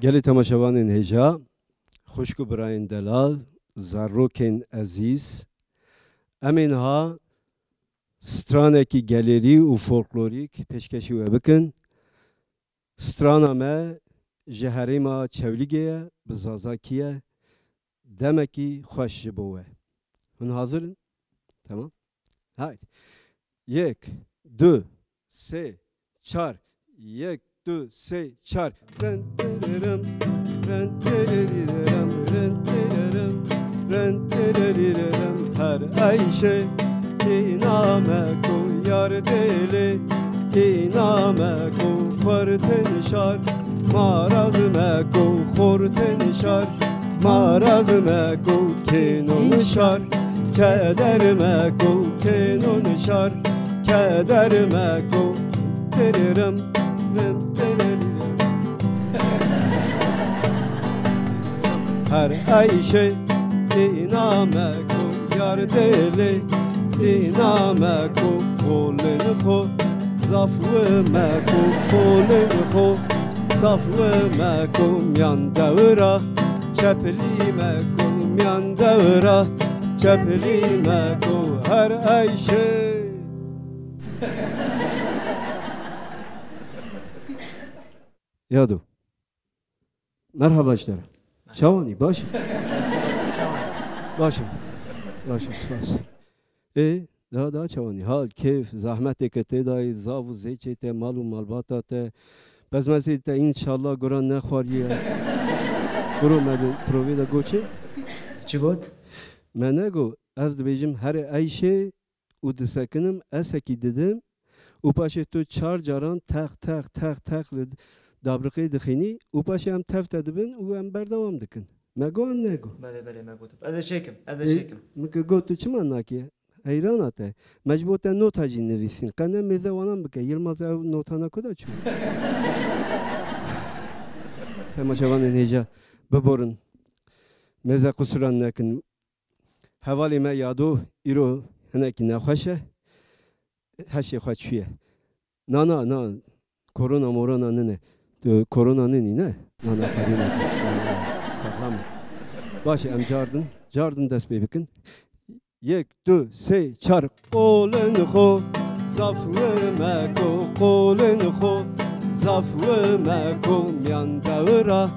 گلی تماشاوانین هجا خوشکو براین دلال زاروکین عزیز امین ها سترانکی گالری و فولکلوریک پیشکشی و بکن سترانا ما جهری ما چولیگه بزازاکیه دمکی خوش جبوه هن حاضرن؟ تمام؟ haydi یک دو سه چار یک دو سه چار رن تررم رن تررم رن تررم رن تررم her ayşe iname ko yar deli iname ko khorten şar maraz me ko khorten şar maraz me ko kenon şar keder me ko kenon şar keder me ko tırırım rım tırırım her ayşe iname ko yar deli iname ko kolun ko zaflı me ko kolun ko zaflı me ko myan davra çepli me ko myan davra çepli me ko her ayşe Yadu. Merhaba işler. Çavani başım. Başım. Başım spas. Daha çavani. Hal, keyif, zahmet ekete dahi, zavu, zeçete, malu, malbatate. Bezmezite inşallah gören ne khariye. Guru mede provida goçe. Çi got? Menego ez bejim her ayşe u disekinim eseki dedim. U paşe tu çar caran tak dabriqi dixini u paşe hem teft edibin u hem berdevam dikin. Mego nego. Bele me gotum. Ez çekim. Meke gotu çiman nakiye. Hayran ate. Mecbuten not hacin nevisin. Kane meze vanan bike. Yılmaz ev notana kuda çiman. Temaşavanın heca. Beborun. Meze kusuran nekin. Havali me yadu. İro heneki nekhoşe. Her şey khoşiye. Nana. Korona ne? Korona ne? Nana kadına. Sağlam. Başı em cardın dest bebikin. Yek du se çar kolun xo zaflı meko kolun xo zaflı meko myan davra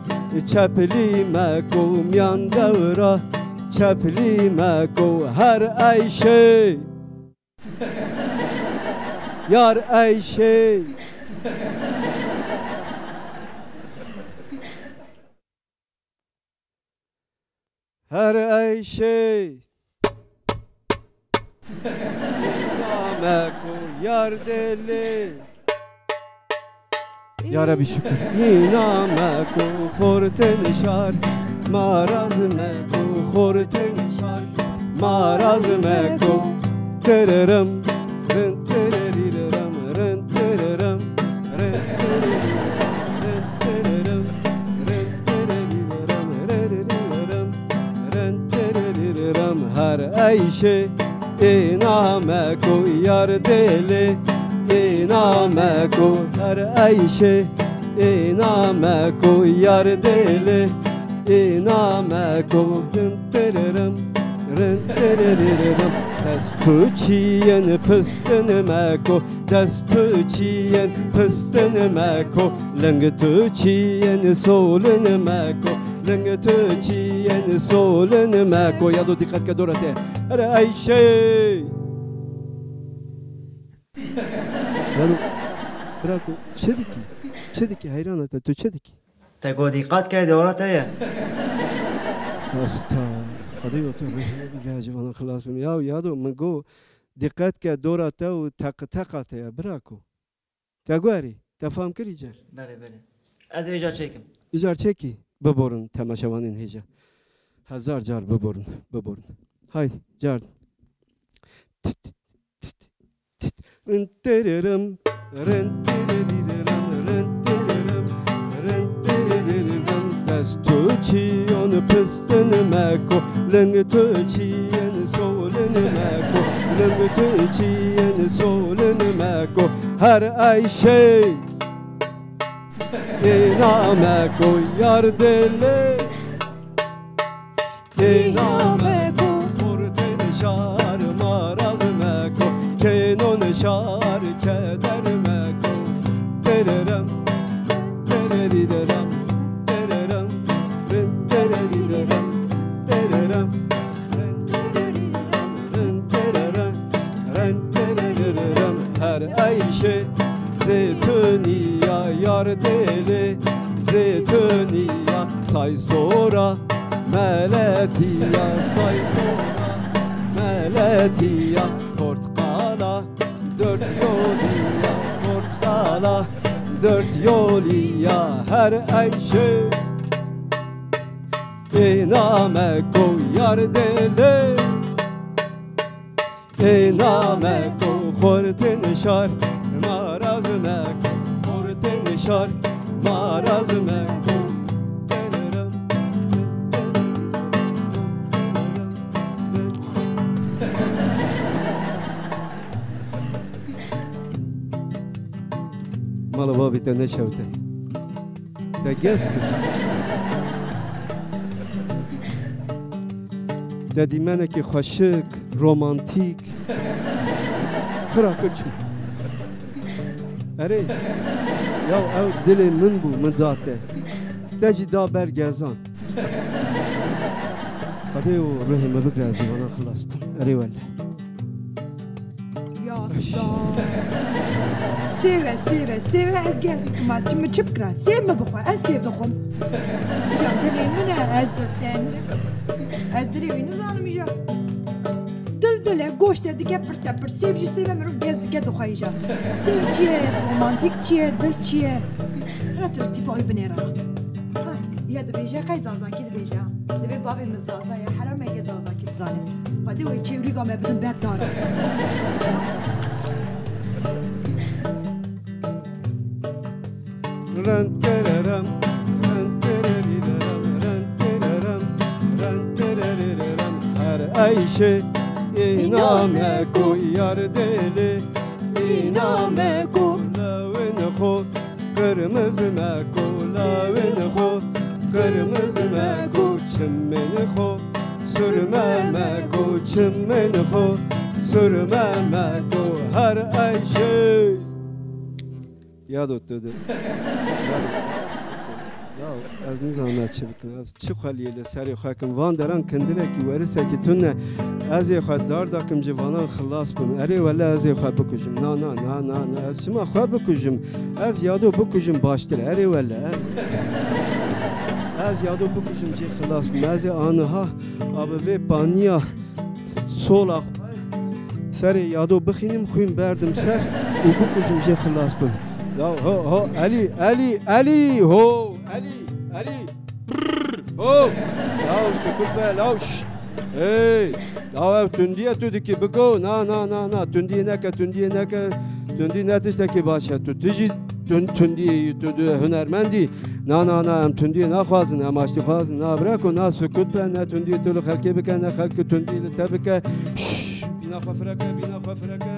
çepli meko myan davra çepli meko her ayşe yar ayşe her ayşe iname ko yar deli ya Rabbi şükür iname ko khorten şar maraz me ko khorten şar maraz me ko tırırım rın tırırırım rın tırırım rın tırırım rın tırırırım her ayşe iname ko yar deli iname ko her ayşe iname ko yar deli iname ko tırırım rın tırırırım destu çiyen pıstın meko destu çiyen pıstın meko lengtu çiyen solun meko lengtu çiyen solun meko ya do dikkat ke dorate her ayşe yani bırak çediki hayran ata tu çediki Te go dikkat ke dorate ya. Hasta قضية الرجاج وانا خلاص يا يادو من جو دقت كدورته وتقته يا براكو تقاري تفهم كريجر Bele. Ez icar çekim. إيجار تشيكي ببورن تماشوانين هيجا هزار جار ببورن هاي جار رنتررم destu çiyen pıstın meko lengtu çiyen solun meko lengtu çiyen solun meko her ayşe اینامه کو یار دله اینامه کو خورتن شار ماراز مکو کنون شار کدر مکو دررم درریدرم دررم درریدرم دررم هر ayşe zeytuniya yar deli zeytuniya say sonra meletiya say sonra meletiya portkala dört yoliya portkala dört yoliya her ayşe iname koyar deli iname ko خورتن شار ماراز مکو خورتن شار ماراز مکو مالا بابی تا نشوته تا گس کن تا دیمنه که خوشک رومانتیک خرا کچم اره یا او دل من بو من داته تجی دا برگزان خده و روح مدک رازی وانا خلاص بون اره ولی یا سیوه از گست کم از چیم چپ کرا سیو مبخوا از سیو دخوم جا دلی منه از دلتن از دلی وی نزانم ایجا دل گوشت دیگه پر سیو جی سیو مرو گز دیگه دخوایی جا سیو چیه رومانتیک چیه دل چیه را ترتیب آی بنیره یا دبیجه خیلی زازاکی دبیجه دبی بابی من زازای حرام اگه زازاکی تزانه خواهده وی چیوری گامه بدن برداره رن تررم رن ترریرم رن تررم رن ترریرم هر ayşe iname ko yar deli iname ko lavin xo kırmızı meko lavin xo kırmızı meko çimeni xo sürme meko çimeni xo sürme meko her ayşe yad öttüdü ya az ne zaman çı bikın az çı xaliyle seri xakim van deran kendine ki verirse ki tünne az ya dar dakım civanan xlas bum eri valla az ya bukujum na az çima xwa bukujum az yado bukujum baştır eri valla az yado bukujum ci xlas bum az anha abi ve paniya sola seri yado bxinim xuyim berdim ser u bukujum ci xlas bum ya ho Ali ho Ali ho ya sukut be la şşt hey ya tündiye tüdiki biko na tündiye ne ki başa tütüci tündiye tüdü hünermendi na em tündiye na xwazin em aşti xwazin na bırak na sukut be ne tündiye tülü xelke bike ne xelke tündiye tebike şşş bina xwafireke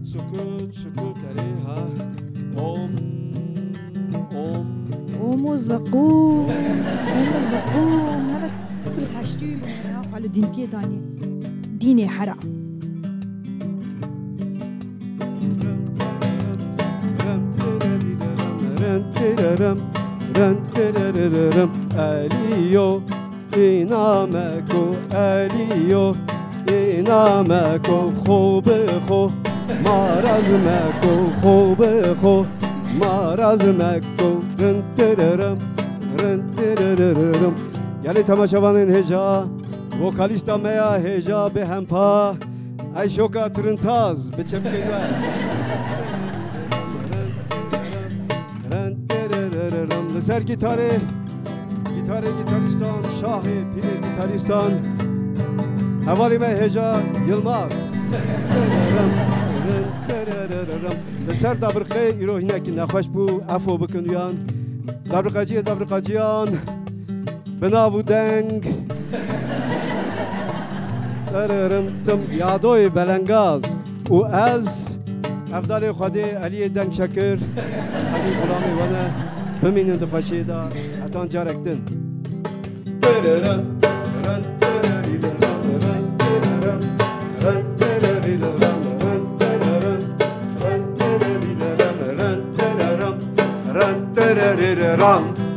sukut eri ha ومزقوم هذا تلقاشتي على دينتي داني ديني حرام Aliyo inameko aliyo inameko خوبه خو maraz meko خوبه خو maraz meko renteraram yani tamaşavanın heca vokalista meya heca be hempa ay şoka trintaz be çepkega renteraram ser gitaristan şahi pir gitaristan havali me heca Yılmaz ser dabrıqe iro hinek naxoş bu afo bikuniyan dabrıqaciyan benavu deng tım yadoy belengaz u ez evdali xwedê Aliye deng şekir Elî Gulamê wane بمینن دخوشی دا اتان جارکتن ram